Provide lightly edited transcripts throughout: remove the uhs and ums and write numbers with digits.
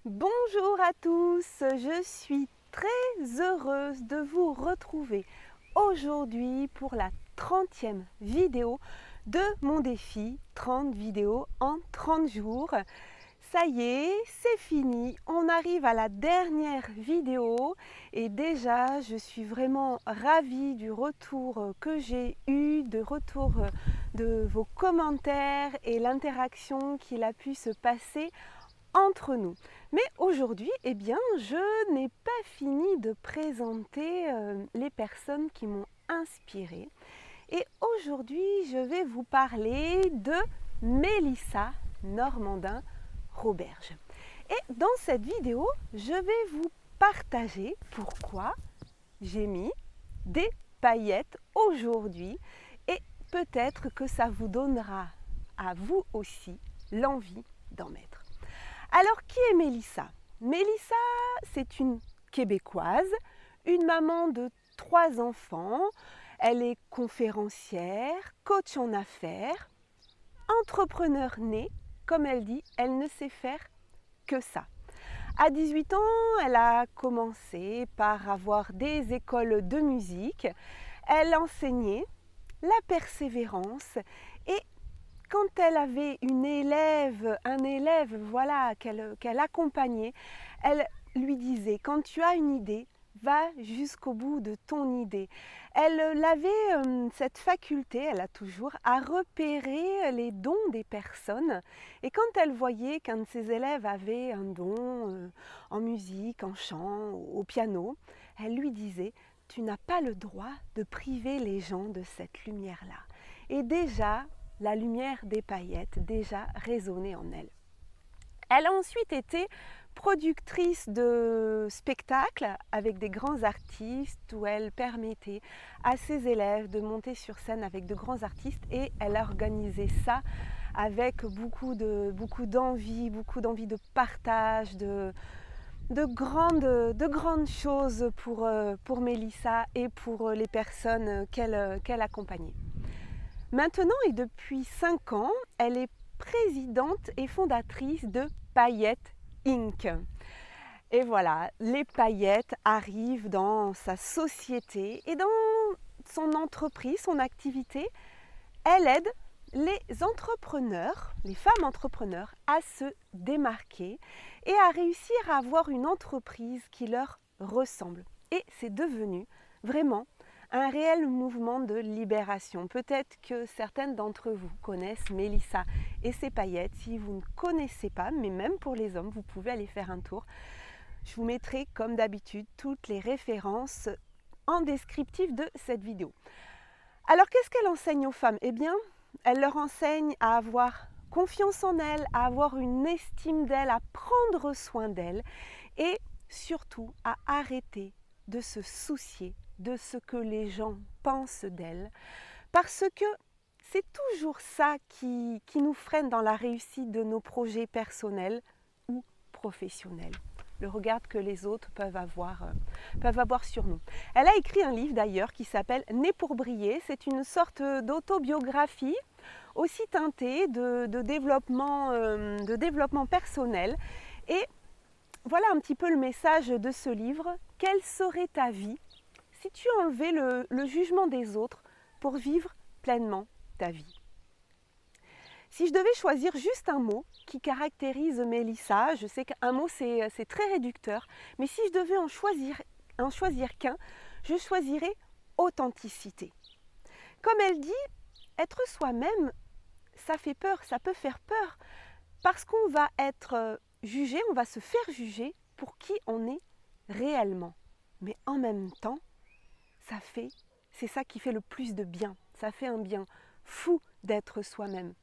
Bonjour à tous, je suis très heureuse de vous retrouver aujourd'hui pour la 30e vidéo de mon défi 30 vidéos en 30 jours. Ça y est, c'est fini, on arrive à la dernière vidéo et déjà je suis vraiment ravie du retour que j'ai eu, de vos commentaires et l'interaction qu'il a pu se passer entre nous. Mais aujourd'hui, eh bien, je n'ai pas fini de présenter les personnes qui m'ont inspirée. Et aujourd'hui, je vais vous parler de Mélissa Normandin-Roberge. Et dans cette vidéo, je vais vous partager pourquoi j'ai mis des paillettes aujourd'hui et peut-être que ça vous donnera à vous aussi l'envie d'en mettre. Alors, qui est Mélissa? Mélissa, c'est une Québécoise, une maman de 3 enfants. Elle est conférencière, coach en affaires, entrepreneur née. Comme elle dit, elle ne sait faire que ça. À 18 ans, elle a commencé par avoir des écoles de musique. Elle enseignait la persévérance et quand elle avait un élève voilà, qu'elle accompagnait, elle lui disait, quand tu as une idée, va jusqu'au bout de ton idée. Elle avait cette faculté, elle a toujours, à repérer les dons des personnes. Et quand elle voyait qu'un de ses élèves avait un don en musique, en chant, au piano, elle lui disait, tu n'as pas le droit de priver les gens de cette lumière-là. Et déjà, la lumière des paillettes déjà résonnait en elle. Elle a ensuite été productrice de spectacles avec des grands artistes où elle permettait à ses élèves de monter sur scène avec de grands artistes et elle a organisé ça avec beaucoup d'envie de partage, de grandes choses pour Mélissa et pour les personnes qu'elle accompagnait. Maintenant et depuis 5 ans, elle est présidente et fondatrice de Paillettes Inc. Et voilà, les paillettes arrivent dans sa société et dans son entreprise, son activité. Elle aide les entrepreneurs, les femmes entrepreneurs, à se démarquer et à réussir à avoir une entreprise qui leur ressemble. Et c'est devenu vraiment un réel mouvement de libération. Peut-être que certaines d'entre vous connaissent Mélissa et ses paillettes. Si vous ne connaissez pas, mais même pour les hommes, vous pouvez aller faire un tour. Je vous mettrai comme d'habitude toutes les références en descriptif de cette vidéo. Alors qu'est-ce qu'elle enseigne aux femmes? Eh bien, elle leur enseigne à avoir confiance en elles, à avoir une estime d'elles, à prendre soin d'elles et surtout à arrêter de se soucier de ce que les gens pensent d'elles, parce que c'est toujours ça qui nous freine dans la réussite de nos projets personnels ou professionnels. Le regard que les autres peuvent avoir sur nous. Elle a écrit un livre d'ailleurs qui s'appelle Née pour briller. C'est une sorte d'autobiographie aussi teintée de développement personnel. Et voilà un petit peu le message de ce livre. Quelle serait ta vie si tu enlevais le jugement des autres pour vivre pleinement ta vie? Si je devais choisir juste un mot qui caractérise Mélissa, je sais qu'un mot c'est très réducteur, mais si je devais en choisir qu'un, je choisirais authenticité. Comme elle dit, être soi-même, ça fait peur, ça peut faire peur, parce qu'on va être jugé, on va se faire juger pour qui on est réellement. Mais en même temps, c'est ça qui fait le plus de bien. Ça fait un bien fou d'être soi-même.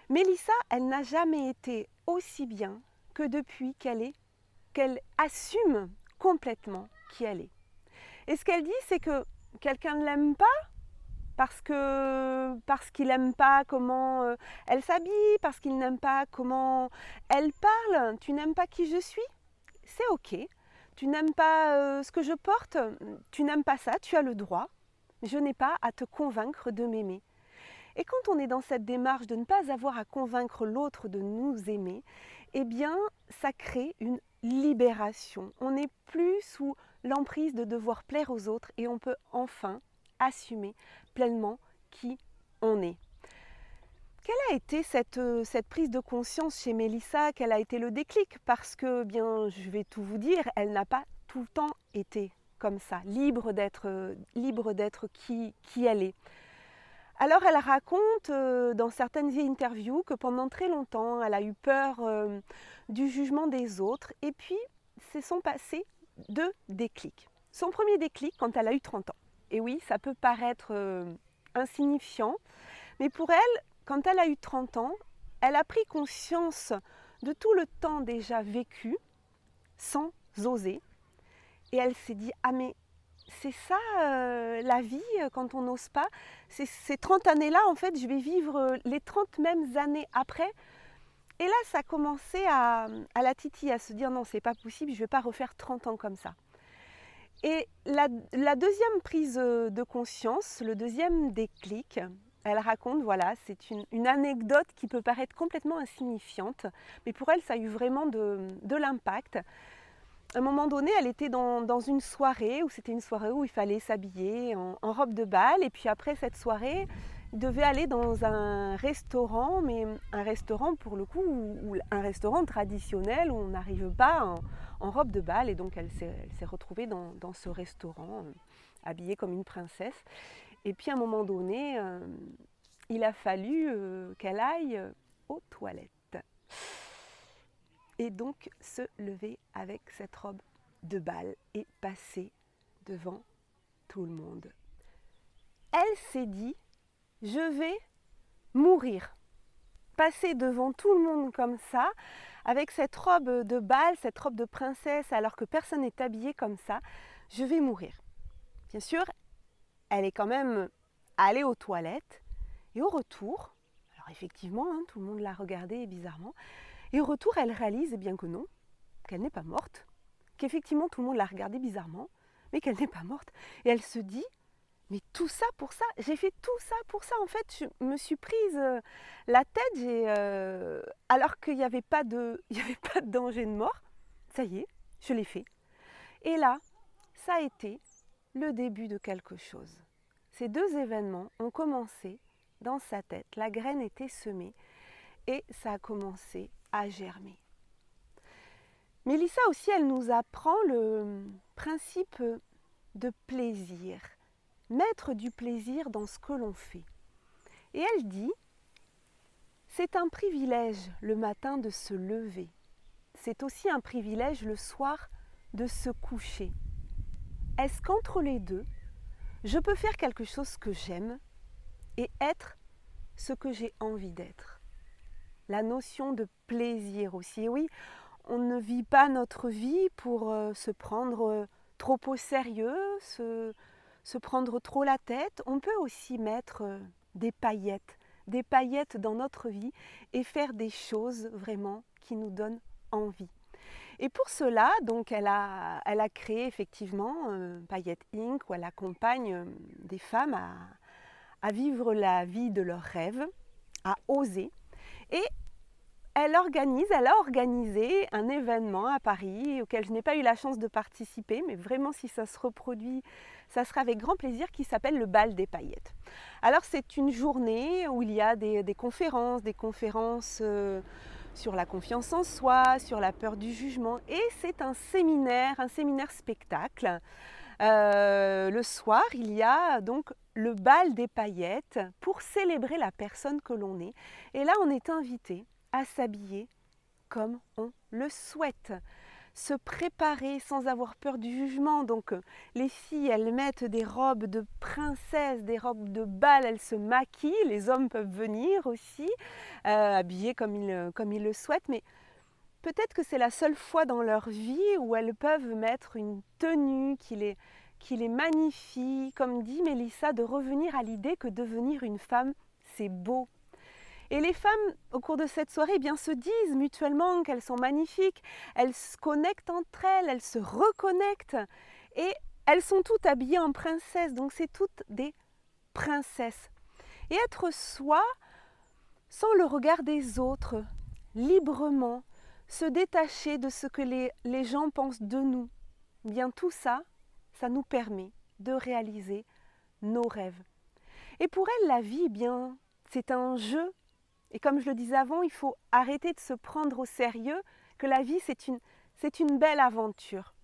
Mélissa, elle n'a jamais été aussi bien que depuis qu'elle assume complètement qui elle est. Et ce qu'elle dit, c'est que quelqu'un ne l'aime pas parce qu'il n'aime pas comment elle s'habille, parce qu'il n'aime pas comment elle parle. Tu n'aimes pas qui je suis? C'est ok. Tu n'aimes pas ce que je porte? Tu n'aimes pas ça, tu as le droit. Je n'ai pas à te convaincre de m'aimer. Et quand on est dans cette démarche de ne pas avoir à convaincre l'autre de nous aimer, eh bien, ça crée une libération. On n'est plus sous l'emprise de devoir plaire aux autres et on peut enfin assumer pleinement qui on est. Quelle a été cette prise de conscience chez Mélissa? Quel a été le déclic? Parce que, bien, je vais tout vous dire, elle n'a pas tout le temps été comme ça, libre d'être qui elle est. Alors elle raconte dans certaines interviews que pendant très longtemps, elle a eu peur du jugement des autres et puis se sont passés 2 déclics. Son premier déclic quand elle a eu 30 ans. Et oui, ça peut paraître insignifiant, mais pour elle, quand elle a eu 30 ans, elle a pris conscience de tout le temps déjà vécu sans oser. Et elle s'est dit, ah mais c'est ça la vie quand on n'ose pas. Ces 30 années-là, en fait, je vais vivre les 30 mêmes années après. Et là, ça a commencé à la titiller, à se dire, non, c'est pas possible, je ne vais pas refaire 30 ans comme ça. Et la deuxième prise de conscience, le deuxième déclic, elle raconte, voilà, c'est une anecdote qui peut paraître complètement insignifiante, mais pour elle, ça a eu vraiment de l'impact. À un moment donné, elle était dans une soirée, où c'était une soirée où il fallait s'habiller en robe de bal, et puis après cette soirée, il devait aller dans un restaurant, mais un restaurant pour le coup, un restaurant traditionnel où on n'arrive pas en robe de bal, et donc elle s'est retrouvée dans ce restaurant, habillée comme une princesse. Et puis à un moment donné, il a fallu qu'elle aille aux toilettes. Et donc se lever avec cette robe de bal et passer devant tout le monde. Elle s'est dit, je vais mourir. Passer devant tout le monde comme ça, avec cette robe de bal, cette robe de princesse, alors que personne n'est habillé comme ça, je vais mourir. Bien sûr, elle est quand même allée aux toilettes et au retour, alors effectivement, tout le monde l'a regardée bizarrement, et au retour, elle réalise bien que non, qu'elle n'est pas morte, qu'effectivement tout le monde l'a regardée bizarrement, mais qu'elle n'est pas morte. Et elle se dit, mais tout ça pour ça, j'ai fait tout ça pour ça. En fait, je me suis prise la tête, alors qu'il n'y avait pas de danger de mort. Ça y est, je l'ai fait. Et là, ça a été le début de quelque chose. Ces 2 événements ont commencé dans sa tête. La graine était semée et ça a commencé à germer. Mélissa aussi, elle nous apprend le principe de plaisir, mettre du plaisir dans ce que l'on fait. Et elle dit, c'est un privilège le matin de se lever, c'est aussi un privilège le soir de se coucher. Est-ce qu'entre les deux, je peux faire quelque chose que j'aime et être ce que j'ai envie d'être? La notion de plaisir aussi. Et oui, on ne vit pas notre vie pour se prendre trop au sérieux, se prendre trop la tête. On peut aussi mettre des paillettes dans notre vie et faire des choses vraiment qui nous donnent envie. Et pour cela, donc, elle a créé effectivement Paillettes Inc., où elle accompagne des femmes à vivre la vie de leurs rêves, à oser. Et elle a organisé un événement à Paris auquel je n'ai pas eu la chance de participer, mais vraiment si ça se reproduit, ça sera avec grand plaisir, qui s'appelle le bal des paillettes. Alors c'est une journée où il y a des conférences sur la confiance en soi, sur la peur du jugement, et c'est un séminaire spectacle. Le soir, il y a donc le bal des paillettes pour célébrer la personne que l'on est. Et là, on est invité à s'habiller comme on le souhaite, se préparer sans avoir peur du jugement. Donc les filles, elles mettent des robes de princesse, des robes de bal, elles se maquillent, les hommes peuvent venir aussi, habillés comme ils le souhaitent, mais peut-être que c'est la seule fois dans leur vie où elles peuvent mettre une tenue qui les magnifie, comme dit Mélissa, de revenir à l'idée que devenir une femme, c'est beau. Et les femmes, au cours de cette soirée, eh bien, se disent mutuellement qu'elles sont magnifiques, elles se connectent entre elles, elles se reconnectent, et elles sont toutes habillées en princesses, donc c'est toutes des princesses. et être soi sans le regard des autres, librement, se détacher de ce que les gens pensent de nous. Bien tout ça, ça nous permet de réaliser nos rêves. Et pour elle, la vie, bien, c'est un jeu. Et comme je le disais avant, il faut arrêter de se prendre au sérieux, que la vie, c'est une belle aventure.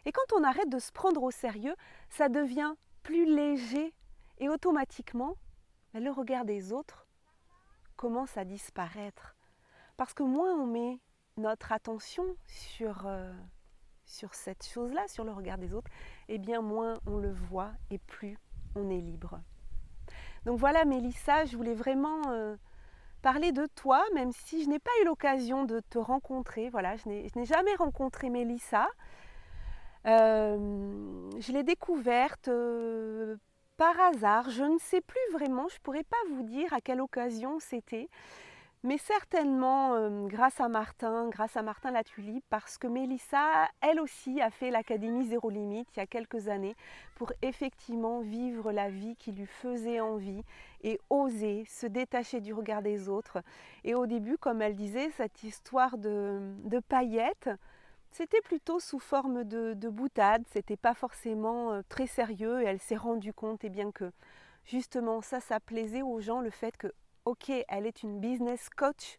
Et quand on arrête de se prendre au sérieux, ça devient plus léger et automatiquement, le regard des autres commence à disparaître. Parce que moins on met notre attention sur cette chose-là, sur le regard des autres, et bien moins on le voit et plus on est libre. Donc voilà Mélissa, je voulais vraiment parler de toi, même si je n'ai pas eu l'occasion de te rencontrer. Voilà, je n'ai jamais rencontré Mélissa. Je l'ai découverte par hasard, je ne sais plus vraiment, je ne pourrais pas vous dire à quelle occasion c'était, mais certainement grâce à Martin la Tulipe, parce que Mélissa, elle aussi, a fait l'Académie Zéro Limite il y a quelques années pour effectivement vivre la vie qui lui faisait envie et oser se détacher du regard des autres. Et au début, comme elle disait, cette histoire de paillettes, c'était plutôt sous forme de boutade, c'était pas forcément très sérieux et elle s'est rendue compte bien que justement ça plaisait aux gens, le fait que ok, elle est une business coach,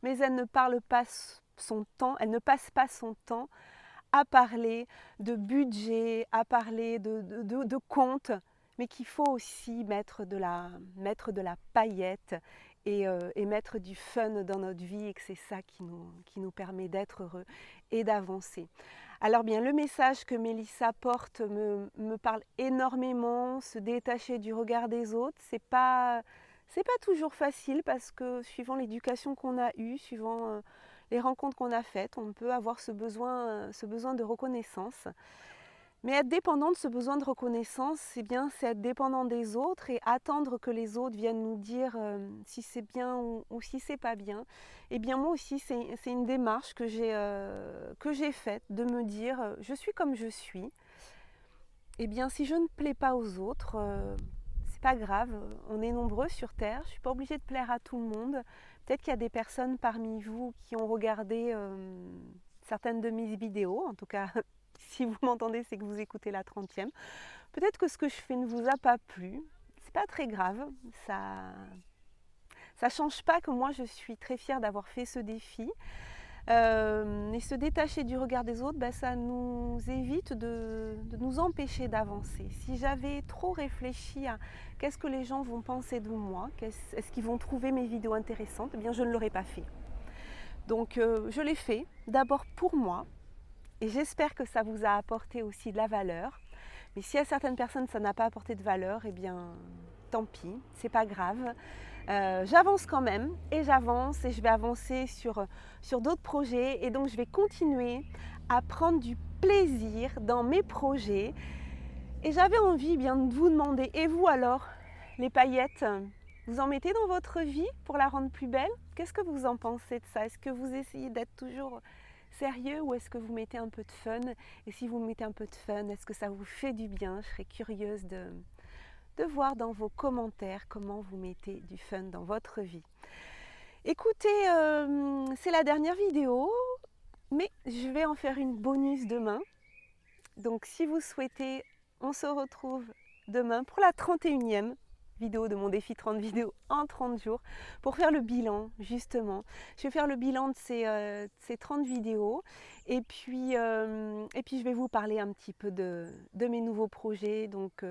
mais elle ne parle pas son temps, elle ne passe pas son temps à parler de budget, à parler de compte, mais qu'il faut aussi mettre de la paillette et mettre du fun dans notre vie et que c'est ça qui nous permet d'être heureux et d'avancer. Alors bien, le message que Mélissa porte me parle énormément, se détacher du regard des autres, c'est pas toujours facile parce que suivant l'éducation qu'on a eue, suivant les rencontres qu'on a faites, on peut avoir ce besoin de reconnaissance. Mais être dépendant de ce besoin de reconnaissance, c'est être dépendant des autres et attendre que les autres viennent nous dire si c'est bien ou si c'est pas bien. Et bien moi aussi, c'est une démarche que j'ai faite de me dire je suis comme je suis. Et bien si je ne plais pas aux autres, c'est pas grave, on est nombreux sur Terre, je ne suis pas obligée de plaire à tout le monde. Peut-être qu'il y a des personnes parmi vous qui ont regardé certaines de mes vidéos, en tout cas si vous m'entendez, c'est que vous écoutez la 30e. Peut-être que ce que je fais ne vous a pas plu. C'est pas très grave. Ça change pas que moi je suis très fière d'avoir fait ce défi. Et se détacher du regard des autres, ça nous évite de nous empêcher d'avancer. Si j'avais trop réfléchi à qu'est-ce que les gens vont penser de moi, est-ce qu'ils vont trouver mes vidéos intéressantes, je ne l'aurais pas fait. Donc je l'ai fait d'abord pour moi. Et j'espère que ça vous a apporté aussi de la valeur. Mais si à certaines personnes ça n'a pas apporté de valeur, tant pis, c'est pas grave. J'avance quand même et j'avance et je vais avancer sur d'autres projets et donc je vais continuer à prendre du plaisir dans mes projets. Et j'avais envie de vous demander, et vous alors, les paillettes, vous en mettez dans votre vie pour la rendre plus belle? Qu'est-ce que vous en pensez de ça? Est-ce que vous essayez d'être toujours sérieux ou est-ce que vous mettez un peu de fun? Et si vous mettez un peu de fun, est-ce que ça vous fait du bien? Je serais curieuse de voir dans vos commentaires comment vous mettez du fun dans votre vie. Écoutez, c'est la dernière vidéo, mais je vais en faire une bonus demain. Donc si vous souhaitez, on se retrouve demain pour la 31e vidéo de mon défi 30 vidéos en 30 jours pour faire le bilan justement. Je vais faire le bilan de ces 30 vidéos et puis je vais vous parler un petit peu de mes nouveaux projets. Donc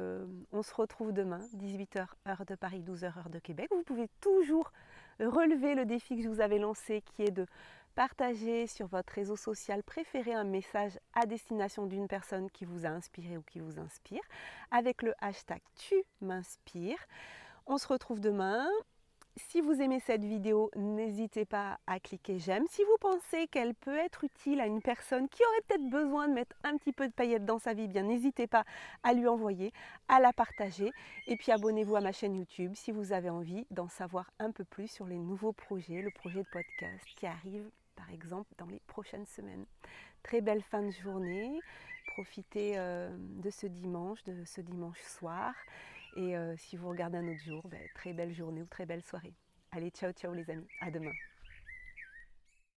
on se retrouve demain, 18h heure de Paris, 12h heure de Québec. Vous pouvez toujours relever le défi que je vous avais lancé qui est de partager sur votre réseau social préféré un message à destination d'une personne qui vous a inspiré ou qui vous inspire avec le hashtag tu m'inspires. On se retrouve demain. Si vous aimez cette vidéo, n'hésitez pas à cliquer j'aime. Si vous pensez qu'elle peut être utile à une personne qui aurait peut-être besoin de mettre un petit peu de paillettes dans sa vie, n'hésitez pas à lui envoyer, à la partager. Et puis abonnez-vous à ma chaîne YouTube si vous avez envie d'en savoir un peu plus sur les nouveaux projets, le projet de podcast qui arrive par exemple dans les prochaines semaines. Très belle fin de journée, profitez de ce dimanche soir Et si vous regardez un autre jour, très belle journée ou très belle soirée. Allez, ciao ciao les amis, à demain.